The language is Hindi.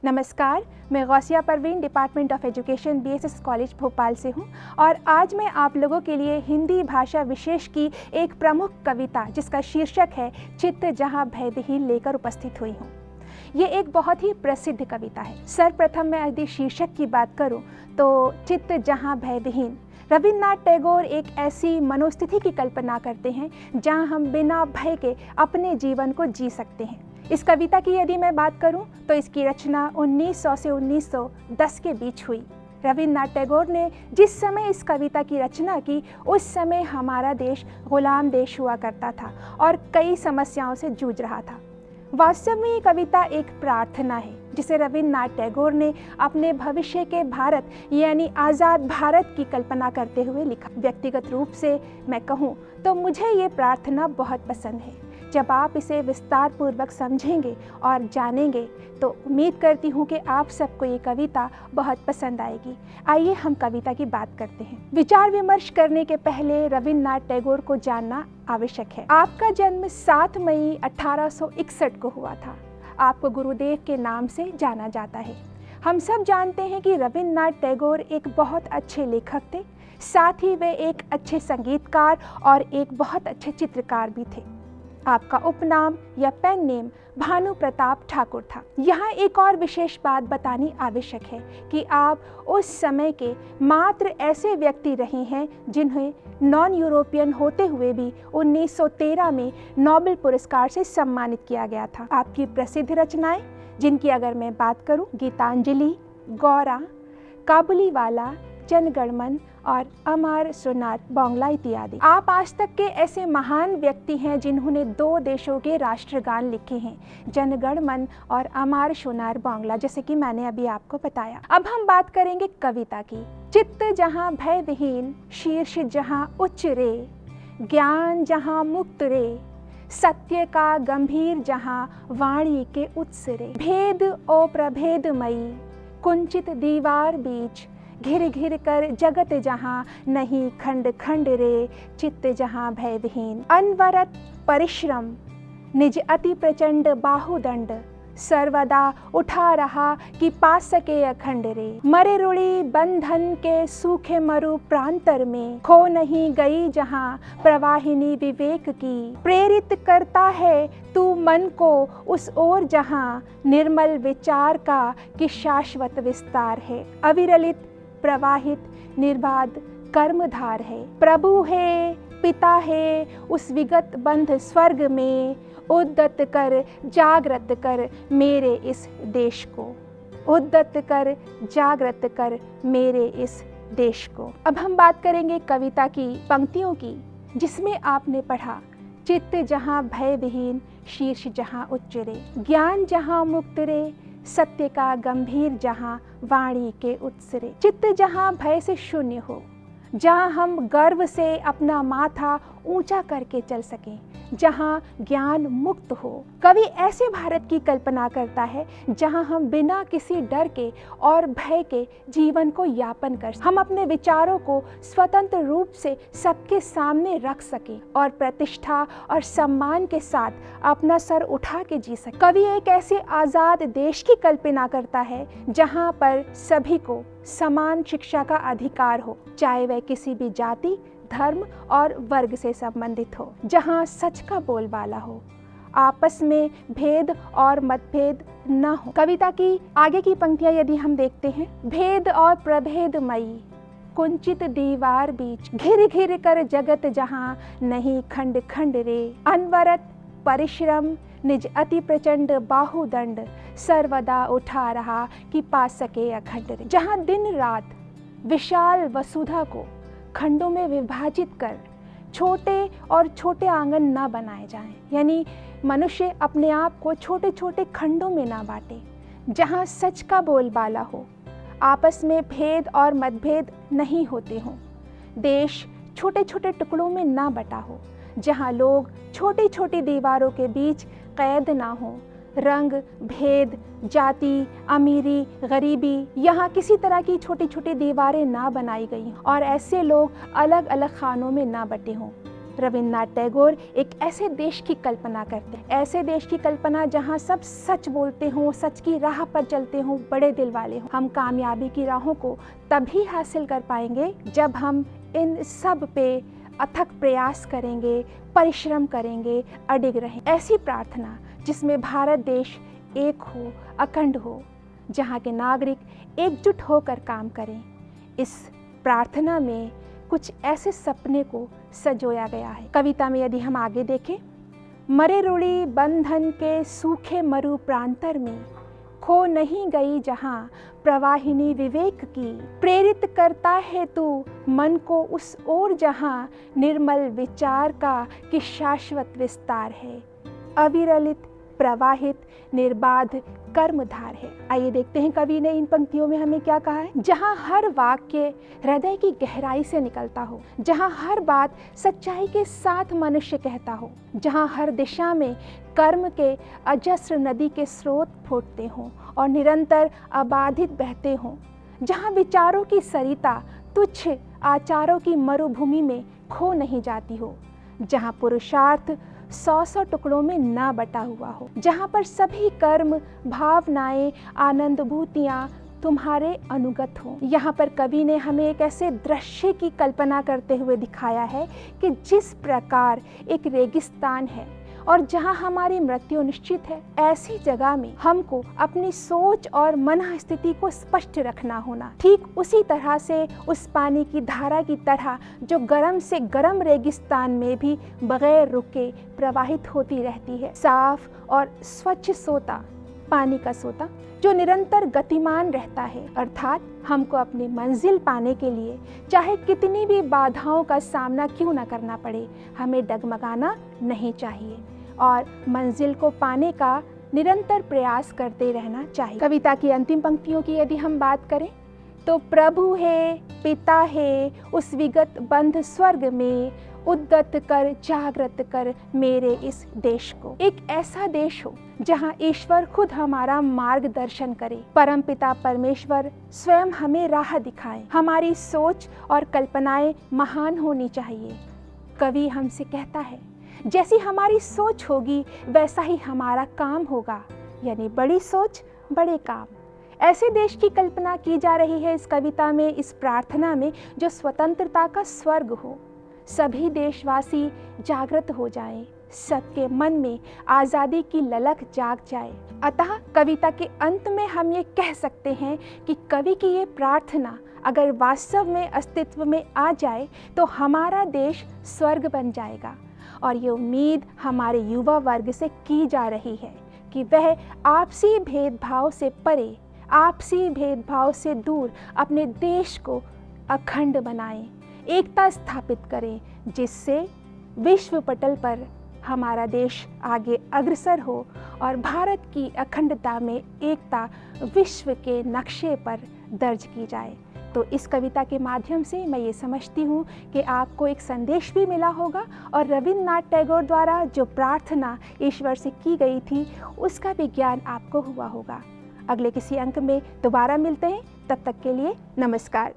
नमस्कार, मैं Gausiya Parveen department of education BSS college Bhopal से हूं और आज मैं आप लोगों के लिए हिंदी भाषा विशेष की एक प्रमुख कविता जिसका शीर्षक है चित्त जहां भयविहीन लेकर उपस्थित हुई हूं। ये एक बहुत ही प्रसिद्ध कविता है। सर्वप्रथम मैं यदि शीर्षक की बात करूं तो चित्त जहां भयविहीन। रविन्द्रनाथ टैगोर एक ऐसी मनोस्थिति की कल्पना करते हैं जहां हम बिना भय के अपने जीवन को जी सकते हैं। इस कविता की यदि मैं बात करूं तो इसकी रचना 1900 से 1910 के बीच हुई। रविन्द्रनाथ टैगोर ने जिस समय इस कविता की रचना की उस समय हमारा देश गुलाम देश हुआ करता था और कई समस्याओं से जूझ रहा था। वास्तव में ये कविता एक प्रार्थना है जिसे रविन्द्रनाथ टैगोर ने अपने भविष्य के भारत यानी आज़ाद भारत की कल्पना करते हुए लिखा। व्यक्तिगत रूप से मैं कहूँ तो मुझे ये प्रार्थना बहुत पसंद है। जब आप इसे विस्तार पूर्वक समझेंगे और जानेंगे तो उम्मीद करती हूँ कि आप सबको ये कविता बहुत पसंद आएगी। आइए हम कविता की बात करते हैं। विचार विमर्श करने के पहले रविन्द्रनाथ टैगोर को जानना आवश्यक है। आपका जन्म 7 मई 1861 को हुआ था। आपको गुरुदेव के नाम से जाना जाता है। हम सब जानते हैं कि रविन्द्रनाथ टैगोर एक बहुत अच्छे लेखक थे, साथ ही वे एक अच्छे संगीतकार और एक बहुत अच्छे चित्रकार भी थे। आपका उपनाम या पेन नेम भानु प्रताप ठाकुर था। यहाँ एक और विशेष बात बतानी आवश्यक है कि आप उस समय के मात्र ऐसे व्यक्ति रहे हैं जिन्हें नॉन यूरोपियन होते हुए भी 1913 में नोबेल पुरस्कार से सम्मानित किया गया था। आपकी प्रसिद्ध रचनाएं जिनकी अगर मैं बात करूं, गीतांजलि, गौरा, काबुलीवाला, जनगणमन और अमर सोनार बांग्ला इत्यादि। आप आज तक के ऐसे महान व्यक्ति हैं जिन्होंने 2 देशों के राष्ट्रगान लिखे हैं, जनगणमन और अमर सोनार बांग्ला, जैसे कि मैंने अभी आपको बताया। अब हम बात करेंगे कविता की। चित्त जहां भय विहीन, शीर्ष जहां उच्च रे, ज्ञान जहां मुक्त रे, सत्य का गंभीर जहां वाणी के उत्स रे, भेद ओ प्रभेदमयी, कुंचित दीवार बीच, घिर घिर कर जगत जहां नहीं खंड खंड रे, चित्त जहां भय विहीन, अनवरत परिश्रम, निज अति प्रचंड बाहुदंड, सर्वदा उठा रहा कि पा सके अखंड रे, मरे रुड़ी बंधन के सूखे मरु प्रांतर में, खो नहीं गई जहां प्रवाहिनी विवेक की, प्रेरित करता है तू मन को उस ओर जहां निर्मल विचार का कि शाश्वत विस्तार है, अविरलित प्रवाहित निर्बाध कर्मधार है, प्रभु है पिता है उस विगत बंध स्वर्ग में, उद्यत कर जागृत कर मेरे इस देश को, उद्यत कर जागृत कर मेरे इस देश को। अब हम बात करेंगे कविता की पंक्तियों की जिसमें आपने पढ़ा चित्त जहां भय विहीन, शीर्ष जहां उच्च रे, ज्ञान जहां मुक्त रे, सत्य का गंभीर जहां वाणी के उत्सरे। चित्त जहां भय से शून्य हो, जहां हम गर्व से अपना माथा ऊंचा करके चल सकें, जहां ज्ञान मुक्त हो। कवि ऐसे भारत की कल्पना करता है जहां हम बिना किसी डर के और भय के जीवन को यापन कर, हम अपने विचारों को स्वतंत्र रूप से सबके सामने रख सकें और प्रतिष्ठा और सम्मान के साथ अपना सर उठा के जी सकें। कवि एक ऐसे आज़ाद देश की कल्पना करता है जहां पर सभी को समान शिक्षा का अधिकार हो, चाहे वह किसी भी जाति, धर्म और वर्ग से संबंधित हो, जहां सच का बोलबाला हो, आपस में भेद और मतभेद न हो। कविता की आगे की पंक्तियां यदि हम देखते हैं, भेद और प्रभेदमयी, कुंचित दीवार बीच, घिर घिर कर जगत जहां नहीं खंड खंड रे, अनवरत परिश्रम, निज अति प्रचंड बाहुदंड, सर्वदा उठा रहा कि पा सके अखंड रे। जहां दिन रात विशाल वसुधा को खंडों में विभाजित कर छोटे और छोटे आंगन ना बनाए जाएं, यानी मनुष्य अपने आप को छोटे छोटे खंडों में ना बांटे, जहां सच का बोलबाला हो, आपस में भेद और मतभेद नहीं होते हों, देश छोटे छोटे टुकड़ों में ना बटा हो, जहां लोग छोटी छोटी दीवारों के बीच कैद ना हो, रंग भेद, जाति, अमीरी, गरीबी, यहाँ किसी तरह की छोटी छोटी दीवारें ना बनाई गई और ऐसे लोग अलग अलग खानों में ना बटे हों, रविन्द्रनाथ टैगोर एक ऐसे देश की कल्पना करते हैं, ऐसे देश की कल्पना जहाँ सब सच बोलते हों, सच की राह पर चलते हों, बड़े दिल वाले हों। हम कामयाबी की राहों को तभी हासिल कर पाएंगे जब हम इन सब पे अथक प्रयास करेंगे, परिश्रम करेंगे, अडिग रहें। ऐसी प्रार्थना जिसमें भारत देश एक हो, अखंड हो, जहाँ के नागरिक एकजुट होकर काम करें। इस प्रार्थना में कुछ ऐसे सपने को सजोया गया है। कविता में यदि हम आगे देखें, मरे रुड़ी बंधन के सूखे मरु प्रांतर में खो नहीं गई जहाँ प्रवाहिनी विवेक की, प्रेरित करता है तू मन को उस ओर जहाँ निर्मल विचार का कि शाश्वत विस्तार है, अविरलित प्रवाहित निर्बाध कर्मधार है। आइए देखते हैं कवि ने इन पंक्तियों में हमें क्या कहा है। जहाँ हर वाक्य हृदय की गहराई से निकलता हो, जहाँ हर बात सच्चाई के साथ मनुष्य कहता हो, जहाँ हर दिशा में कर्म के अजस्र नदी के स्रोत फूटते हों और निरंतर अबाधित बहते हों, जहाँ विचारों की सरिता तुच्छ आचारों की मरुभूमि में खो नहीं जाती हो, जहाँ पुरुषार्थ 100 टुकड़ों में ना बटा हुआ हो, जहाँ पर सभी कर्म भावनाएं आनंदभूतियाँ तुम्हारे अनुगत हो। यहाँ पर कवि ने हमें एक ऐसे दृश्य की कल्पना करते हुए दिखाया है कि जिस प्रकार एक रेगिस्तान है और जहाँ हमारी मृत्यु निश्चित है, ऐसी जगह में हमको अपनी सोच और मन स्थिति को स्पष्ट रखना होना। ठीक उसी तरह से उस पानी की धारा की तरह जो गर्म से गर्म रेगिस्तान में भी बगैर रुके प्रवाहित होती रहती है। साफ और स्वच्छ सोता, पानी का सोता जो निरंतर गतिमान रहता है, अर्थात हमको अपनी मंजिल पाने के लिए चाहे कितनी भी बाधाओं का सामना क्यों न करना पड़े, हमें डगमगाना नहीं चाहिए और मंजिल को पाने का निरंतर प्रयास करते रहना चाहिए। कविता की अंतिम पंक्तियों की यदि हम बात करें तो प्रभु है, पिता है, उस विगत बंध स्वर्ग में, उद्गत कर जागृत कर मेरे इस देश को। एक ऐसा देश हो जहाँ ईश्वर खुद हमारा मार्गदर्शन करे, परम पिता परमेश्वर स्वयं हमें राह दिखाए। हमारी सोच और कल्पनाएं महान होनी चाहिए। कवि हमसे कहता है जैसी हमारी सोच होगी वैसा ही हमारा काम होगा, यानी बड़ी सोच बड़े काम। ऐसे देश की कल्पना की जा रही है इस कविता में, इस प्रार्थना में, जो स्वतंत्रता का स्वर्ग हो। सभी देशवासी जागृत हो जाएं, सबके मन में आज़ादी की ललक जाग जाए। अतः कविता के अंत में हम ये कह सकते हैं कि कवि की ये प्रार्थना अगर वास्तव में अस्तित्व में आ जाए तो हमारा देश स्वर्ग बन जाएगा। और ये उम्मीद हमारे युवा वर्ग से की जा रही है कि वह आपसी भेदभाव से परे, आपसी भेदभाव से दूर अपने देश को अखंड बनाएं, एकता स्थापित करें, जिससे विश्व पटल पर हमारा देश आगे अग्रसर हो और भारत की अखंडता में एकता विश्व के नक्शे पर दर्ज की जाए। तो इस कविता के माध्यम से मैं ये समझती हूँ कि आपको एक संदेश भी मिला होगा और रविन्द्रनाथ टैगोर द्वारा जो प्रार्थना ईश्वर से की गई थी उसका भी ज्ञान आपको हुआ होगा। अगले किसी अंक में दोबारा मिलते हैं, तब तक के लिए नमस्कार।